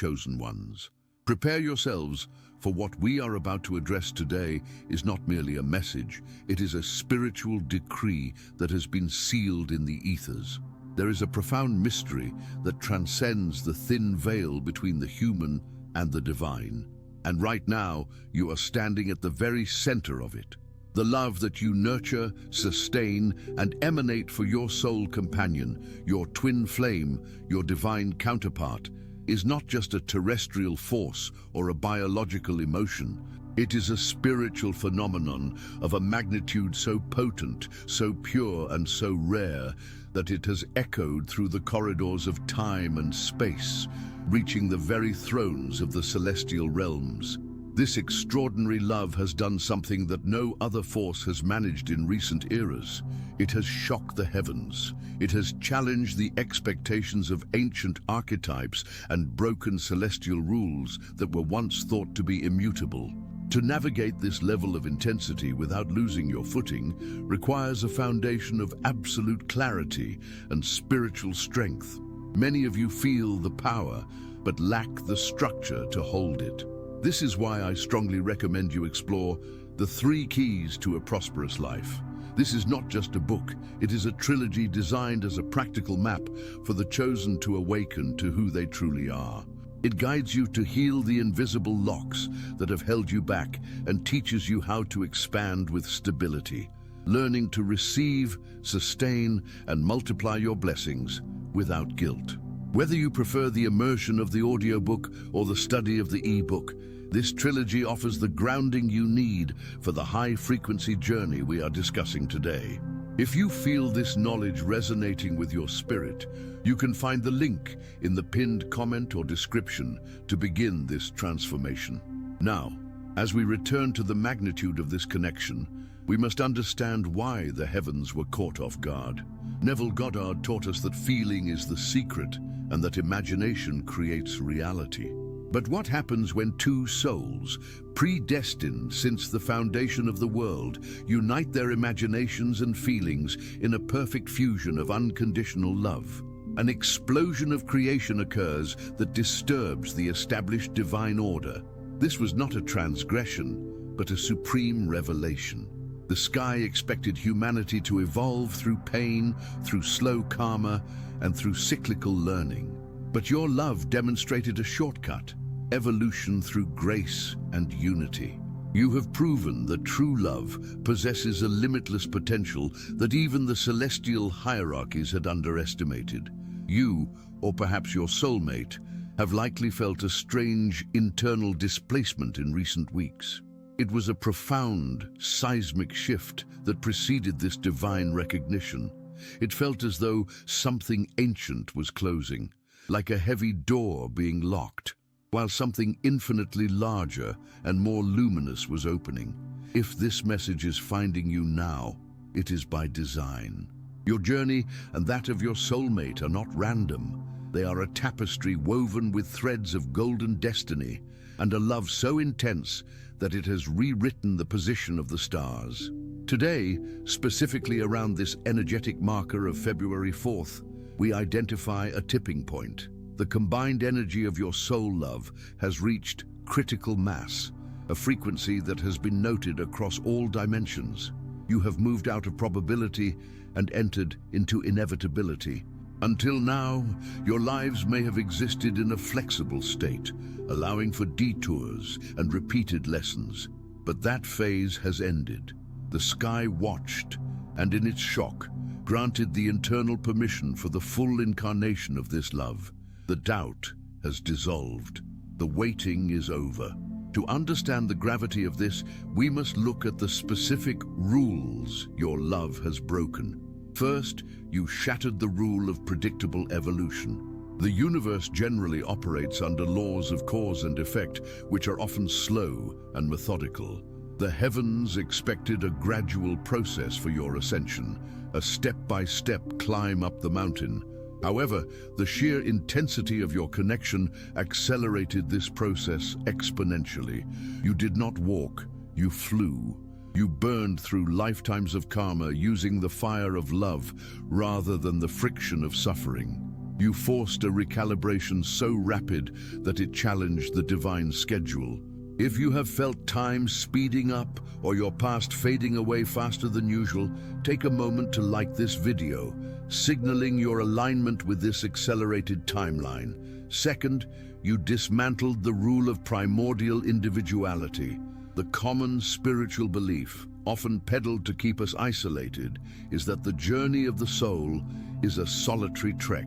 chosen ones. Prepare yourselves, for what we are about to address today is not merely a message, it is a spiritual decree that has been sealed in the ethers. There is a profound mystery that transcends the thin veil between the human and the divine. And right now, you are standing at the very center of it. The love that you nurture, sustain, and emanate for your soul companion, your twin flame, your divine counterpart, is not just a terrestrial force or a biological emotion. It is a spiritual phenomenon of a magnitude so potent, so pure, and so rare that it has echoed through the corridors of time and space, reaching the very thrones of the celestial realms. This extraordinary love has done something that no other force has managed in recent eras. It has shocked the heavens. It has challenged the expectations of ancient archetypes and broken celestial rules that were once thought to be immutable. To navigate this level of intensity without losing your footing requires a foundation of absolute clarity and spiritual strength. Many of you feel the power, but lack the structure to hold it. This is why I strongly recommend you explore The 3 Keys to a Prosperous Life. This is not just a book, it is a trilogy designed as a practical map for the chosen to awaken to who they truly are. It guides you to heal the invisible locks that have held you back and teaches you how to expand with stability, learning to receive, sustain, and multiply your blessings without guilt. Whether you prefer the immersion of the audiobook or the study of the e-book, this trilogy offers the grounding you need for the high-frequency journey we are discussing today. If you feel this knowledge resonating with your spirit, you can find the link in the pinned comment or description to begin this transformation. Now, as we return to the magnitude of this connection, we must understand why the heavens were caught off guard. Neville Goddard taught us that feeling is the secret and that imagination creates reality. But what happens when two souls, predestined since the foundation of the world, unite their imaginations and feelings in a perfect fusion of unconditional love? An explosion of creation occurs that disturbs the established divine order. This was not a transgression, but a supreme revelation. The sky expected humanity to evolve through pain, through slow karma, and through cyclical learning. But your love demonstrated a shortcut: evolution through grace and unity. You have proven that true love possesses a limitless potential that even the celestial hierarchies had underestimated. You, or perhaps your soulmate, have likely felt a strange internal displacement in recent weeks. It was a profound, seismic shift that preceded this divine recognition. It felt as though something ancient was closing, like a heavy door being locked, while something infinitely larger and more luminous was opening. If this message is finding you now, it is by design. Your journey and that of your soulmate are not random. They are a tapestry woven with threads of golden destiny and a love so intense that it has rewritten the position of the stars. Today, specifically around this energetic marker of February 4th, we identify a tipping point. The combined energy of your soul love has reached critical mass, a frequency that has been noted across all dimensions. You have moved out of probability and entered into inevitability. Until now, your lives may have existed in a flexible state, allowing for detours and repeated lessons. But that phase has ended. The sky watched, and in its shock, granted the internal permission for the full incarnation of this love. The doubt has dissolved. The waiting is over. To understand the gravity of this, we must look at the specific rules your love has broken. First, you shattered the rule of predictable evolution. The universe generally operates under laws of cause and effect, which are often slow and methodical. The heavens expected a gradual process for your ascension, a step-by-step climb up the mountain. However, the sheer intensity of your connection accelerated this process exponentially. You did not walk, you flew. You burned through lifetimes of karma using the fire of love rather than the friction of suffering. You forced a recalibration so rapid that it challenged the divine schedule. If you have felt time speeding up or your past fading away faster than usual, take a moment to like this video, signaling your alignment with this accelerated timeline. Second, you dismantled the rule of primordial individuality. The common spiritual belief, often peddled to keep us isolated, is that the journey of the soul is a solitary trek.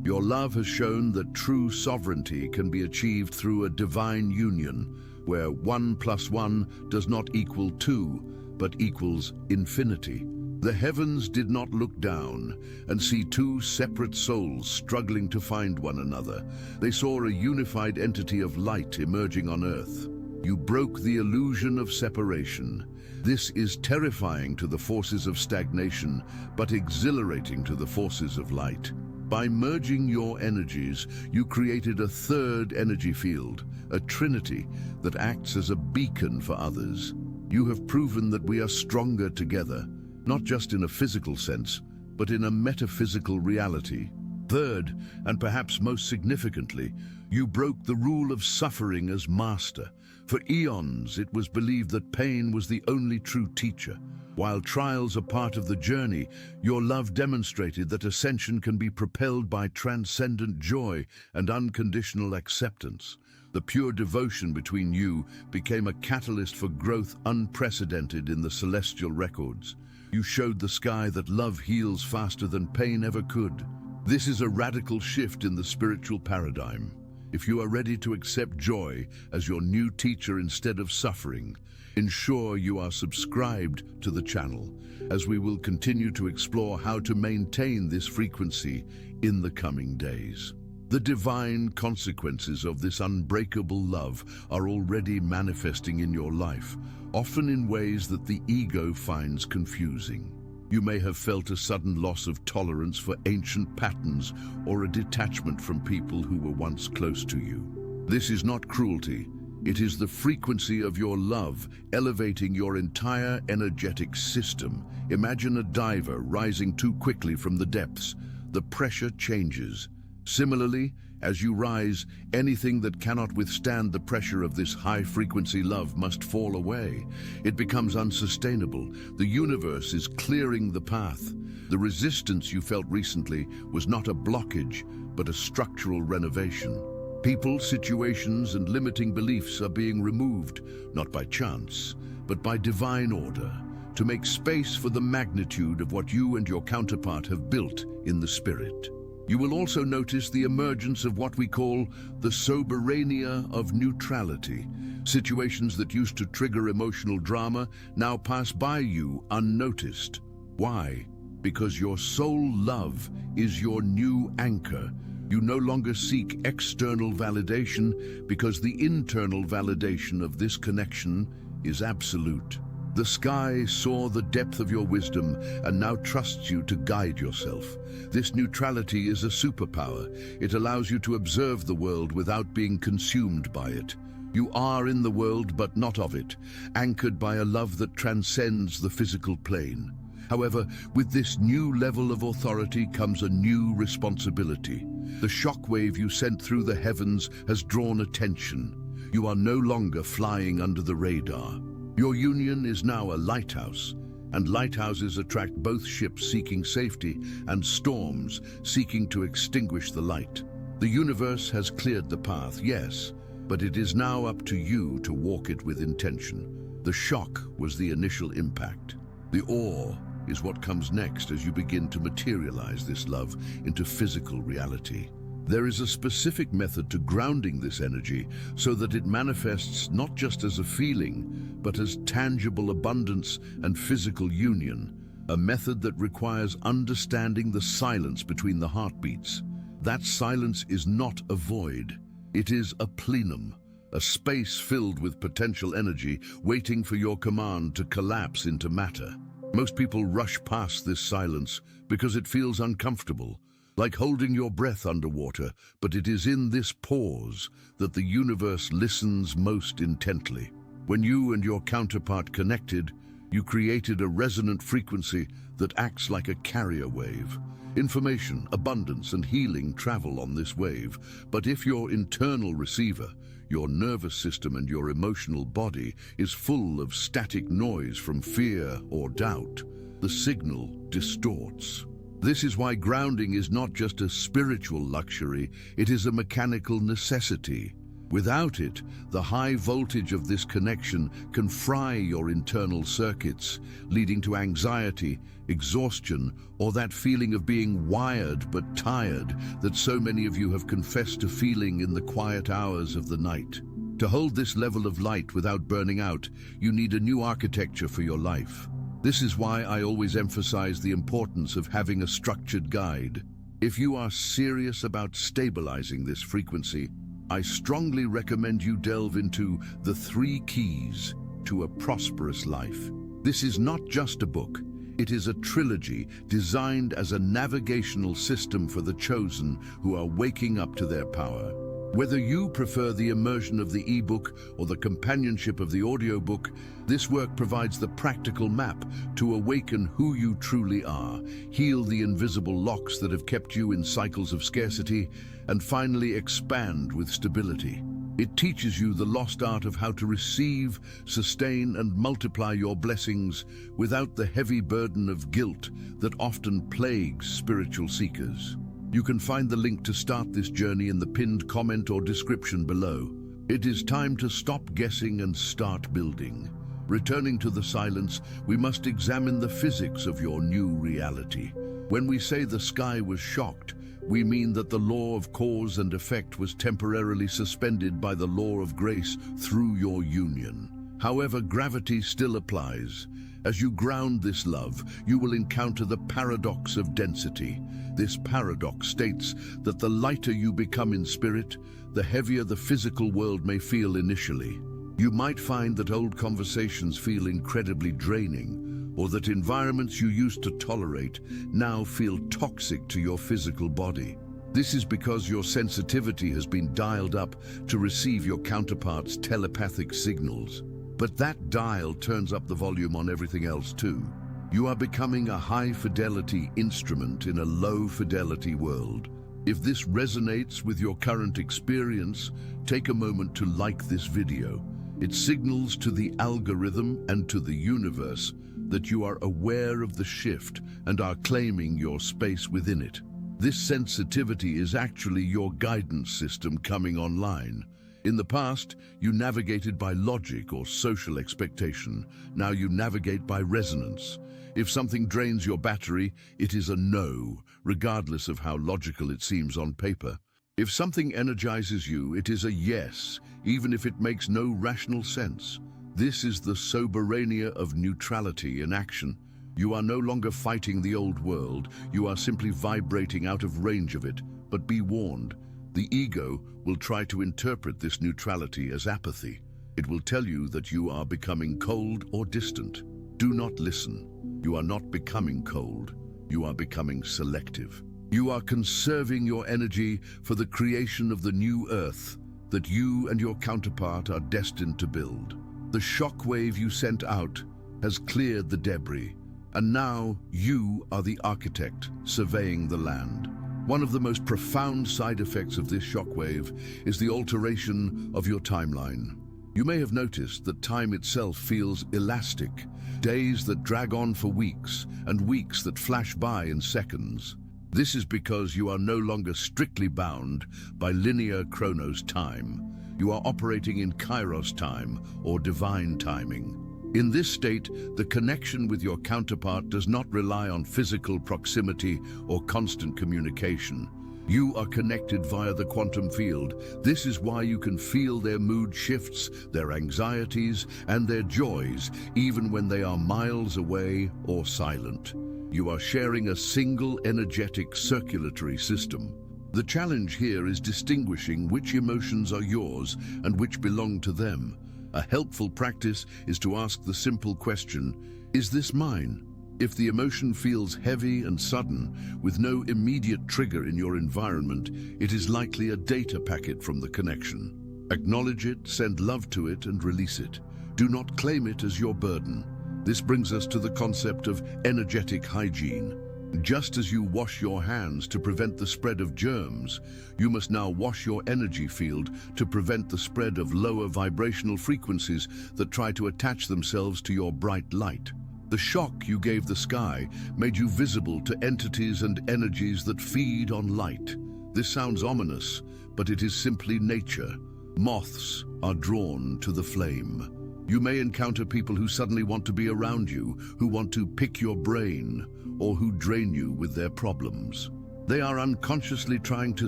Your love has shown that true sovereignty can be achieved through a divine union, where 1 + 1 does not equal 2, but equals infinity. The heavens did not look down and see two separate souls struggling to find one another. They saw a unified entity of light emerging on earth. You broke the illusion of separation. This is terrifying to the forces of stagnation, but exhilarating to the forces of light. By merging your energies, you created a third energy field, a trinity that acts as a beacon for others. You have proven that we are stronger together, not just in a physical sense, but in a metaphysical reality. Third, and perhaps most significantly, you broke the rule of suffering as master. For eons, it was believed that pain was the only true teacher. While trials are part of the journey, your love demonstrated that ascension can be propelled by transcendent joy and unconditional acceptance. The pure devotion between you became a catalyst for growth unprecedented in the celestial records. You showed the sky that love heals faster than pain ever could. This is a radical shift in the spiritual paradigm. If you are ready to accept joy as your new teacher instead of suffering, ensure you are subscribed to the channel, as we will continue to explore how to maintain this frequency in the coming days. The divine consequences of this unbreakable love are already manifesting in your life, often in ways that the ego finds confusing. You may have felt a sudden loss of tolerance for ancient patterns or a detachment from people who were once close to you. This is not cruelty. It is the frequency of your love elevating your entire energetic system. Imagine a diver rising too quickly from the depths. The pressure changes. Similarly, as you rise, anything that cannot withstand the pressure of this high-frequency love must fall away. It becomes unsustainable. The universe is clearing the path. The resistance you felt recently was not a blockage, but a structural renovation. People, situations, and limiting beliefs are being removed, not by chance, but by divine order, to make space for the magnitude of what you and your counterpart have built in the spirit. You will also notice the emergence of what we call the soberania of neutrality. Situations that used to trigger emotional drama now pass by you unnoticed. Why? Because your soul love is your new anchor. You no longer seek external validation because the internal validation of this connection is absolute. The sky saw the depth of your wisdom and now trusts you to guide yourself. This neutrality is a superpower. It allows you to observe the world without being consumed by it. You are in the world but not of it, anchored by a love that transcends the physical plane. However, with this new level of authority comes a new responsibility. The shockwave you sent through the heavens has drawn attention. You are no longer flying under the radar. Your union is now a lighthouse, and lighthouses attract both ships seeking safety and storms seeking to extinguish the light. The universe has cleared the path, yes, but it is now up to you to walk it with intention. The shock was the initial impact. The awe is what comes next as you begin to materialize this love into physical reality. There is a specific method to grounding this energy so that it manifests not just as a feeling, but as tangible abundance and physical union, a method that requires understanding the silence between the heartbeats. That silence is not a void. It is a plenum, a space filled with potential energy waiting for your command to collapse into matter. Most people rush past this silence because it feels uncomfortable, like holding your breath underwater, but it is in this pause that the universe listens most intently. When you and your counterpart connected, You created a resonant frequency that acts like a carrier wave. Information, abundance, and healing travel on this wave, but if your internal receiver, your nervous system and your emotional body is full of static noise from fear or doubt, the signal distorts. This is why grounding is not just a spiritual luxury, it is a mechanical necessity. Without it, the high voltage of this connection can fry your internal circuits, leading to anxiety, exhaustion, or that feeling of being wired but tired that so many of you have confessed to feeling in the quiet hours of the night. To hold this level of light without burning out, you need a new architecture for your life. This is why I always emphasize the importance of having a structured guide. If you are serious about stabilizing this frequency, I strongly recommend you delve into the 3 keys to a prosperous life. This is not just a book. It is a trilogy designed as a navigational system for the chosen who are waking up to their power. Whether you prefer the immersion of the ebook or the companionship of the audiobook, this work provides the practical map to awaken who you truly are, heal the invisible locks that have kept you in cycles of scarcity, and finally expand with stability. It teaches you the lost art of how to receive, sustain, and multiply your blessings without the heavy burden of guilt that often plagues spiritual seekers. You can find the link to start this journey in the pinned comment or description below. It is time to stop guessing and start building. Returning to the silence, we must examine the physics of your new reality. When we say the sky was shocked, we mean that the law of cause and effect was temporarily suspended by the law of grace through your union. However, gravity still applies. As you ground this love, you will encounter the paradox of density. This paradox states that the lighter you become in spirit, the heavier the physical world may feel initially. You might find that old conversations feel incredibly draining, or that environments you used to tolerate now feel toxic to your physical body. This is because your sensitivity has been dialed up to receive your counterpart's telepathic signals. But that dial turns up the volume on everything else too. You are becoming a high-fidelity instrument in a low-fidelity world. If this resonates with your current experience, take a moment to like this video. It signals to the algorithm and to the universe that you are aware of the shift and are claiming your space within it. This sensitivity is actually your guidance system coming online. In the past, you navigated by logic or social expectation. Now you navigate by resonance. If something drains your battery, it is a no, regardless of how logical it seems on paper. If something energizes you, it is a yes, even if it makes no rational sense. This is the soberania of neutrality in action. You are no longer fighting the old world, you are simply vibrating out of range of it. But be warned, the ego will try to interpret this neutrality as apathy. It will tell you that you are becoming cold or distant. Do not listen. You are not becoming cold. You are becoming selective. You are conserving your energy for the creation of the new earth that you and your counterpart are destined to build. The shockwave you sent out has cleared the debris, and now you are the architect surveying the land. One of the most profound side effects of this shockwave is the alteration of your timeline. You may have noticed that time itself feels elastic, days that drag on for weeks, and weeks that flash by in seconds. This is because you are no longer strictly bound by linear chronos time. You are operating in kairos time, or divine timing. In this state, the connection with your counterpart does not rely on physical proximity or constant communication. You are connected via the quantum field. This is why you can feel their mood shifts, their anxieties, and their joys, even when they are miles away or silent. You are sharing a single energetic circulatory system. The challenge here is distinguishing which emotions are yours and which belong to them. A helpful practice is to ask the simple question, is this mine? If the emotion feels heavy and sudden, with no immediate trigger in your environment, it is likely a data packet from the connection. Acknowledge it, send love to it, and release it. Do not claim it as your burden. This brings us to the concept of energetic hygiene. Just as you wash your hands to prevent the spread of germs, you must now wash your energy field to prevent the spread of lower vibrational frequencies that try to attach themselves to your bright light. The shock you gave the sky made you visible to entities and energies that feed on light. This sounds ominous, but it is simply nature. Moths are drawn to the flame. You may encounter people who suddenly want to be around you, who want to pick your brain, or who drain you with their problems. They are unconsciously trying to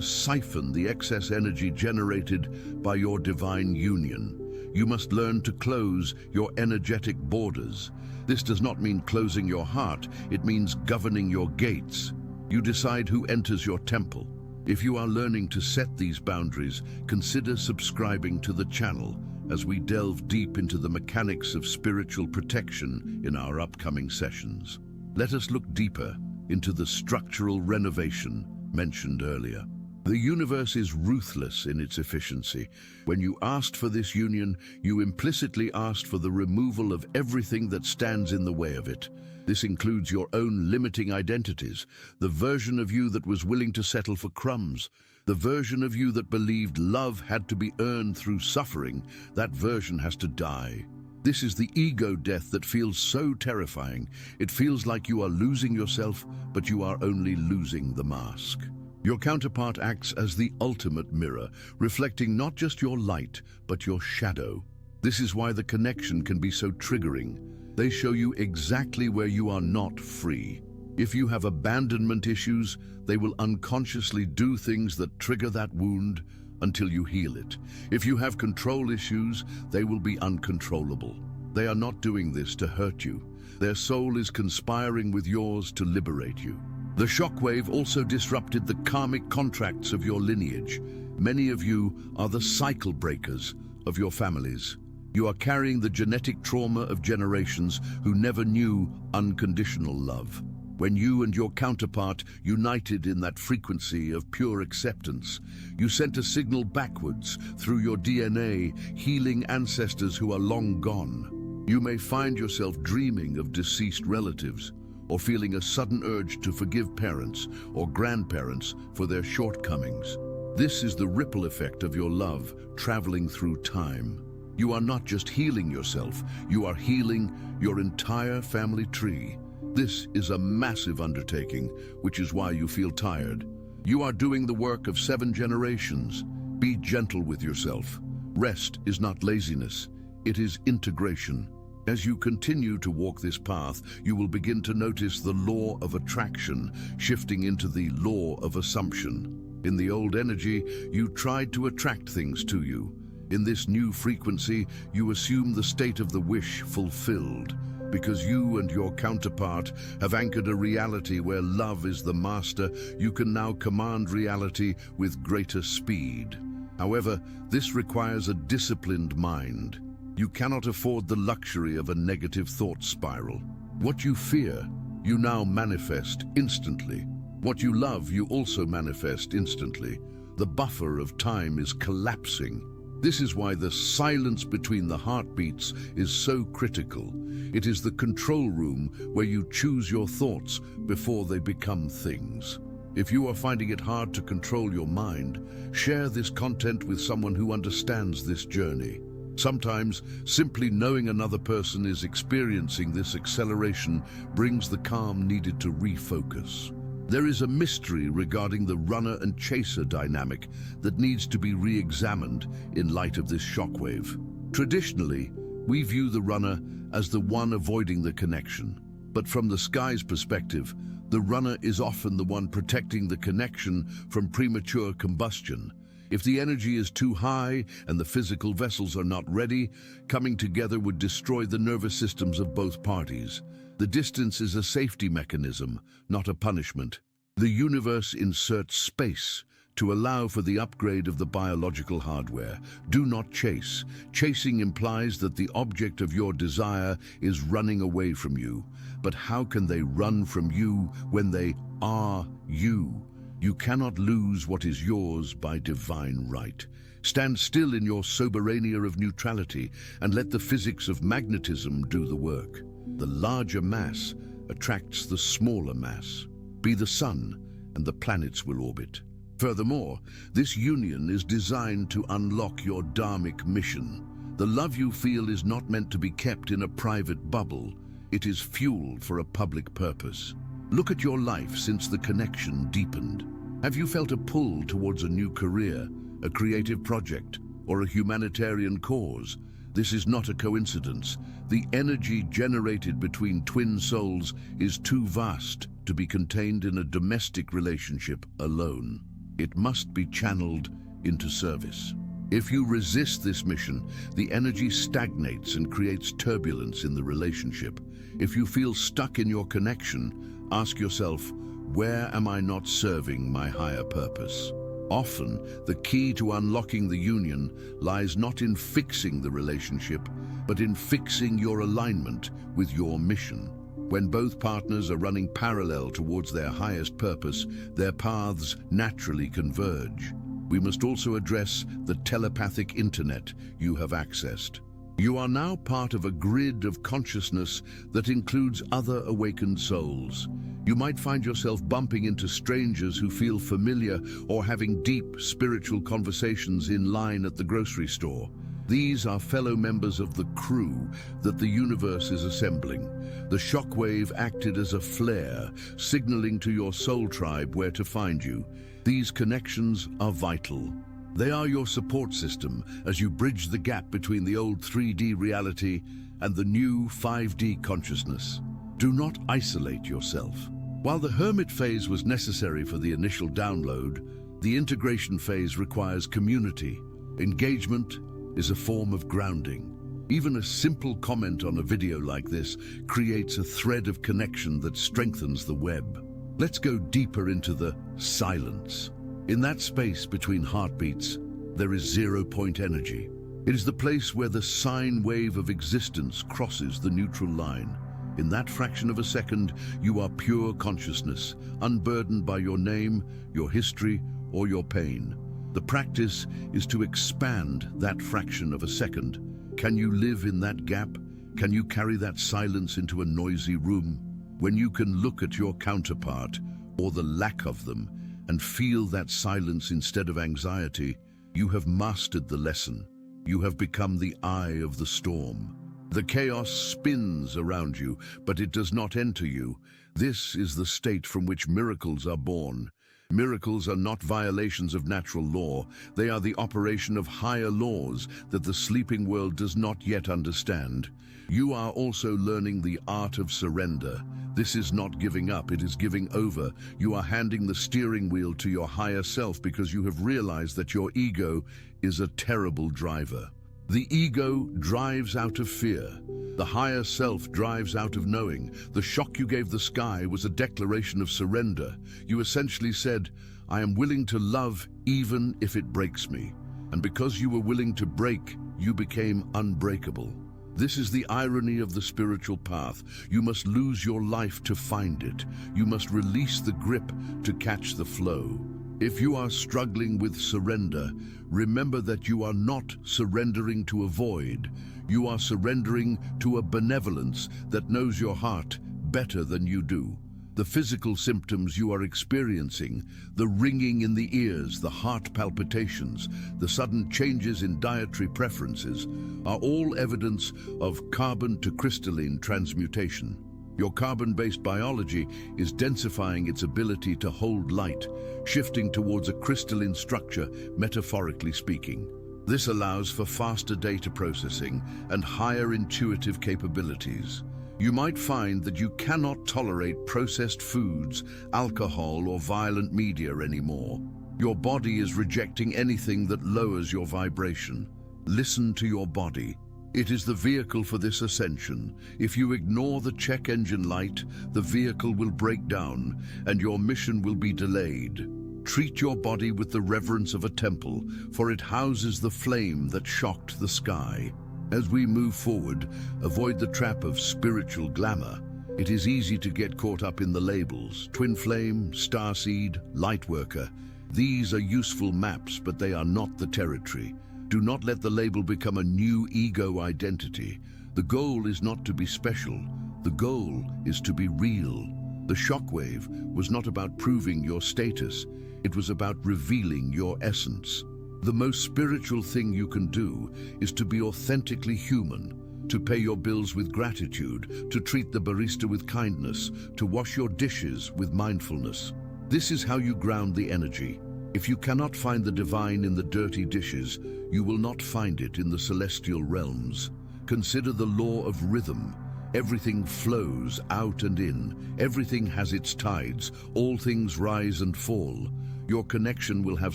siphon the excess energy generated by your divine union. You must learn to close your energetic borders. This does not mean closing your heart, it means governing your gates. You decide who enters your temple. If you are learning to set these boundaries, consider subscribing to the channel as we delve deep into the mechanics of spiritual protection in our upcoming sessions. Let us look deeper into the structural renovation mentioned earlier. The universe is ruthless in its efficiency. When you asked for this union, you implicitly asked for the removal of everything that stands in the way of it. This includes your own limiting identities, the version of you that was willing to settle for crumbs, the version of you that believed love had to be earned through suffering. That version has to die. This is the ego death that feels so terrifying. It feels like you are losing yourself, but you are only losing the mask. Your counterpart acts as the ultimate mirror, reflecting not just your light, but your shadow. This is why the connection can be so triggering. They show you exactly where you are not free. If you have abandonment issues, they will unconsciously do things that trigger that wound until you heal it. If you have control issues, they will be uncontrollable. They are not doing this to hurt you. Their soul is conspiring with yours to liberate you. The shockwave also disrupted the karmic contracts of your lineage. Many of you are the cycle breakers of your families. You are carrying the genetic trauma of generations who never knew unconditional love. When you and your counterpart united in that frequency of pure acceptance, you sent a signal backwards through your DNA, healing ancestors who are long gone. You may find yourself dreaming of deceased relatives, or feeling a sudden urge to forgive parents or grandparents for their shortcomings. This is the ripple effect of your love traveling through time. You are not just healing yourself, you are healing your entire family tree. This is a massive undertaking, which is why you feel tired. You are doing the work of 7 generations. Be gentle with yourself. Rest is not laziness, it is integration. As you continue to walk this path, you will begin to notice the law of attraction shifting into the law of assumption. In the old energy, you tried to attract things to you. In this new frequency, you assume the state of the wish fulfilled. Because you and your counterpart have anchored a reality where love is the master, you can now command reality with greater speed. However, this requires a disciplined mind. You cannot afford the luxury of a negative thought spiral. What you fear, you now manifest instantly. What you love, you also manifest instantly. The buffer of time is collapsing. This is why the silence between the heartbeats is so critical. It is the control room where you choose your thoughts before they become things. If you are finding it hard to control your mind, share this content with someone who understands this journey. Sometimes, simply knowing another person is experiencing this acceleration brings the calm needed to refocus. There is a mystery regarding the runner and chaser dynamic that needs to be re-examined in light of this shockwave. Traditionally, we view the runner as the one avoiding the connection. But from the sky's perspective, the runner is often the one protecting the connection from premature combustion. If the energy is too high and the physical vessels are not ready, coming together would destroy the nervous systems of both parties. The distance is a safety mechanism, not a punishment. The universe inserts space to allow for the upgrade of the biological hardware. Do not chase. Chasing implies that the object of your desire is running away from you. But how can they run from you when they are you? You cannot lose what is yours by divine right. Stand still in your soberania of neutrality and let the physics of magnetism do the work. The larger mass attracts the smaller mass. Be the sun, and the planets will orbit. Furthermore, this union is designed to unlock your dharmic mission. The love you feel is not meant to be kept in a private bubble. It is fuel for a public purpose. Look at your life since the connection deepened. Have you felt a pull towards a new career, a creative project, or a humanitarian cause? This is not a coincidence. The energy generated between twin souls is too vast to be contained in a domestic relationship alone. It must be channeled into service. If you resist this mission, the energy stagnates and creates turbulence in the relationship. If you feel stuck in your connection, ask yourself, where am I not serving my higher purpose? Often, the key to unlocking the union lies not in fixing the relationship, but in fixing your alignment with your mission. When both partners are running parallel towards their highest purpose, their paths naturally converge. We must also address the telepathic internet you have accessed. You are now part of a grid of consciousness that includes other awakened souls. You might find yourself bumping into strangers who feel familiar or having deep spiritual conversations in line at the grocery store. These are fellow members of the crew that the universe is assembling. The shockwave acted as a flare, signaling to your soul tribe where to find you. These connections are vital. They are your support system as you bridge the gap between the old 3D reality and the new 5D consciousness. Do not isolate yourself. While the hermit phase was necessary for the initial download, the integration phase requires community. Engagement is a form of grounding. Even a simple comment on a video like this creates a thread of connection that strengthens the web. Let's go deeper into the silence. In that space between heartbeats, there is zero-point energy. It is the place where the sine wave of existence crosses the neutral line. In that fraction of a second, you are pure consciousness, unburdened by your name, your history, or your pain. The practice is to expand that fraction of a second. Can you live in that gap? Can you carry that silence into a noisy room? When you can look at your counterpart, or the lack of them, and feel that silence instead of anxiety, you have mastered the lesson. You have become the eye of the storm. The chaos spins around you, but it does not enter you. This is the state from which miracles are born. Miracles are not violations of natural law. They are the operation of higher laws that the sleeping world does not yet understand. You are also learning the art of surrender. This is not giving up, it is giving over. You are handing the steering wheel to your higher self because you have realized that your ego is a terrible driver. The ego drives out of fear. The higher self drives out of knowing. The shock you gave the sky was a declaration of surrender. You essentially said, I am willing to love even if it breaks me. And because you were willing to break, you became unbreakable. This is the irony of the spiritual path. You must lose your life to find it. You must release the grip to catch the flow. If you are struggling with surrender, remember that you are not surrendering to a void. You are surrendering to a benevolence that knows your heart better than you do. The physical symptoms you are experiencing, the ringing in the ears, the heart palpitations, the sudden changes in dietary preferences, are all evidence of carbon to crystalline transmutation. Your carbon-based biology is densifying its ability to hold light, shifting towards a crystalline structure, metaphorically speaking. This allows for faster data processing and higher intuitive capabilities. You might find that you cannot tolerate processed foods, alcohol, or violent media anymore. Your body is rejecting anything that lowers your vibration. Listen to your body. It is the vehicle for this ascension. If you ignore the check engine light, the vehicle will break down and your mission will be delayed. Treat your body with the reverence of a temple, for it houses the flame that shocked the sky. As we move forward, avoid the trap of spiritual glamour. It is easy to get caught up in the labels: twin flame, starseed, lightworker. These are useful maps, but they are not the territory. Do not let the label become a new ego identity. The goal is not to be special. The goal is to be real. The shockwave was not about proving your status, it was about revealing your essence. The most spiritual thing you can do is to be authentically human, to pay your bills with gratitude, to treat the barista with kindness, to wash your dishes with mindfulness. This is how you ground the energy. If you cannot find the divine in the dirty dishes, you will not find it in the celestial realms. Consider the law of rhythm. Everything flows out and in. Everything has its tides. All things rise and fall. Your connection will have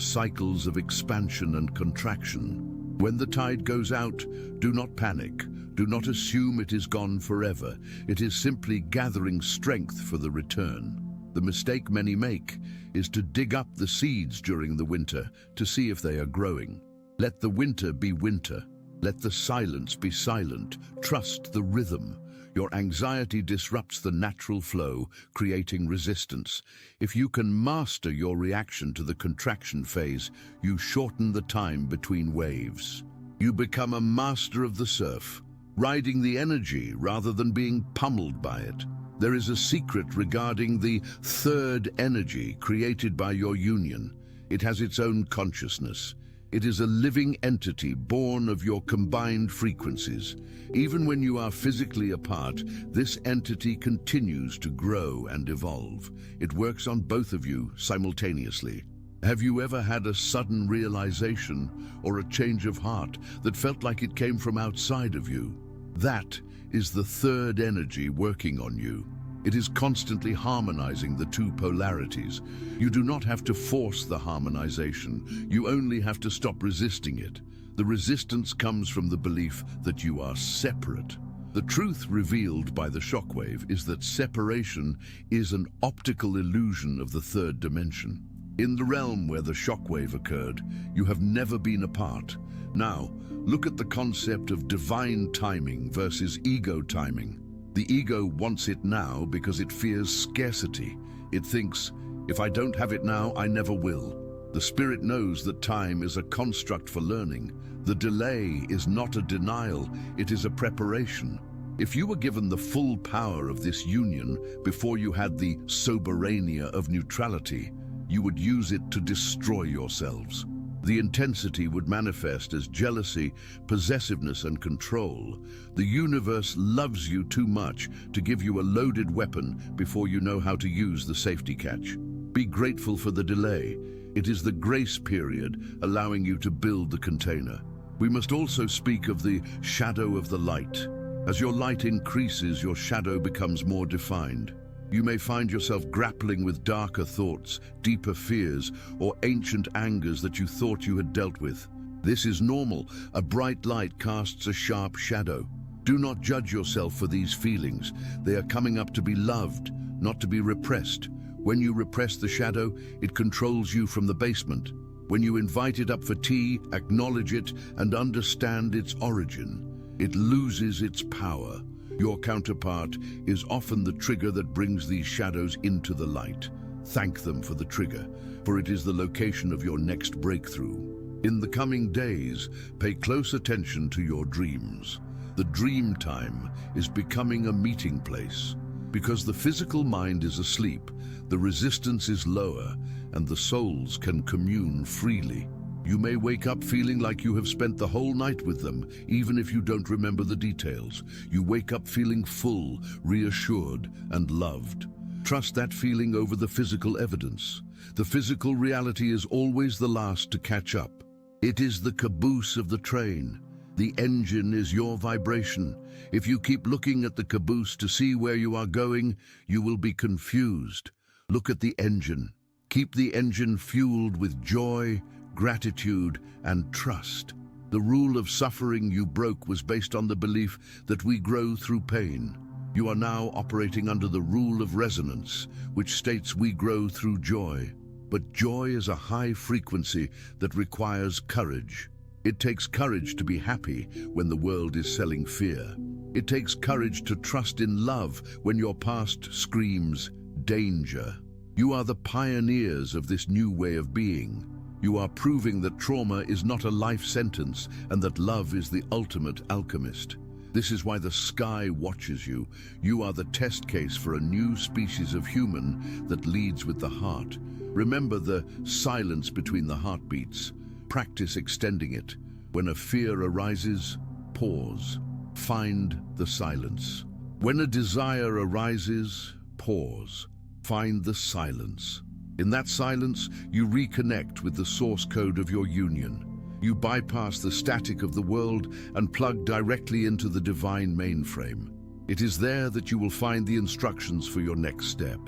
cycles of expansion and contraction. When the tide goes out, do not panic. Do not assume it is gone forever. It is simply gathering strength for the return. The mistake many make is to dig up the seeds during the winter to see if they are growing. Let the winter be winter. Let the silence be silent. Trust the rhythm. Your anxiety disrupts the natural flow, creating resistance. If you can master your reaction to the contraction phase, you shorten the time between waves. You become a master of the surf, riding the energy rather than being pummeled by it. There is a secret regarding the third energy created by your union. It has its own consciousness. It is a living entity born of your combined frequencies. Even when you are physically apart, this entity continues to grow and evolve. It works on both of you simultaneously. Have you ever had a sudden realization or a change of heart that felt like it came from outside of you? That is the third energy working on you. It is constantly harmonizing the two polarities. You do not have to force the harmonization. You only have to stop resisting it. The resistance comes from the belief that you are separate. The truth revealed by the shockwave is that separation is an optical illusion of the third dimension. In the realm where the shockwave occurred, you have never been apart. Now, look at the concept of divine timing versus ego timing. The ego wants it now because it fears scarcity. It thinks, if I don't have it now, I never will. The spirit knows that time is a construct for learning. The delay is not a denial, it is a preparation. If you were given the full power of this union before you had the soberania of neutrality, you would use it to destroy yourselves. The intensity would manifest as jealousy, possessiveness, and control. The universe loves you too much to give you a loaded weapon before you know how to use the safety catch. Be grateful for the delay. It is the grace period allowing you to build the container. We must also speak of the shadow of the light. As your light increases, your shadow becomes more defined. You may find yourself grappling with darker thoughts, deeper fears, or ancient angers that you thought you had dealt with. This is normal. A bright light casts a sharp shadow. Do not judge yourself for these feelings. They are coming up to be loved, not to be repressed. When you repress the shadow, it controls you from the basement. When you invite it up for tea, acknowledge it, and understand its origin, it loses its power. Your counterpart is often the trigger that brings these shadows into the light. Thank them for the trigger, for it is the location of your next breakthrough. In the coming days, pay close attention to your dreams. The dream time is becoming a meeting place. Because the physical mind is asleep, the resistance is lower, and the souls can commune freely. You may wake up feeling like you have spent the whole night with them, even if you don't remember the details. You wake up feeling full, reassured, and loved. Trust that feeling over the physical evidence. The physical reality is always the last to catch up. It is the caboose of the train. The engine is your vibration. If you keep looking at the caboose to see where you are going, you will be confused. Look at the engine. Keep the engine fueled with joy, gratitude, and trust. The rule of suffering you broke was based on the belief that we grow through pain. You are now operating under the rule of resonance, which states we grow through joy. But joy is a high frequency that requires courage. It takes courage to be happy when the world is selling fear. It takes courage to trust in love when your past screams danger. You are the pioneers of this new way of being. You are proving that trauma is not a life sentence and that love is the ultimate alchemist. This is why the sky watches you. You are the test case for a new species of human that leads with the heart. Remember the silence between the heartbeats. Practice extending it. When a fear arises, pause. Find the silence. When a desire arises, pause. Find the silence. In that silence, you reconnect with the source code of your union. You bypass the static of the world and plug directly into the divine mainframe. It is there that you will find the instructions for your next step.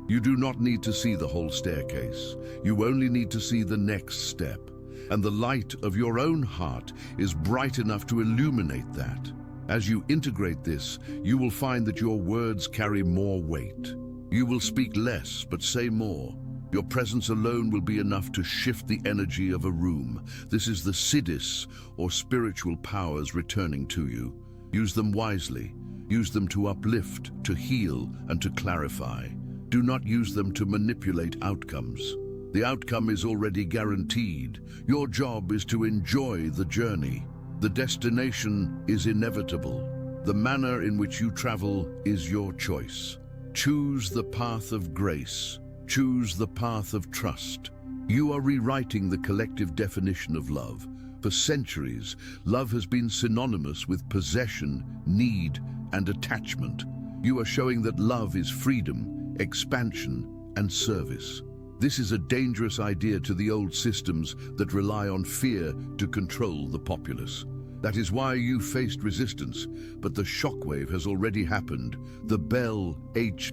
You do not need to see the whole staircase. You only need to see the next step. And the light of your own heart is bright enough to illuminate that. As you integrate this, you will find that your words carry more weight. You will speak less, but say more. Your presence alone will be enough to shift the energy of a room. This is the siddhis, or spiritual powers, returning to you. Use them wisely. Use them to uplift, to heal, and to clarify. Do not use them to manipulate outcomes. The outcome is already guaranteed. Your job is to enjoy the journey. The destination is inevitable. The manner in which you travel is your choice. Choose the path of grace. Choose the path of trust. You are rewriting the collective definition of love. For centuries, love has been synonymous with possession, need, and attachment. You are showing that love is freedom, expansion, and service. This is a dangerous idea to the old systems that rely on fear to control the populace. That is why you faced resistance, but the shockwave has already happened. The bell, H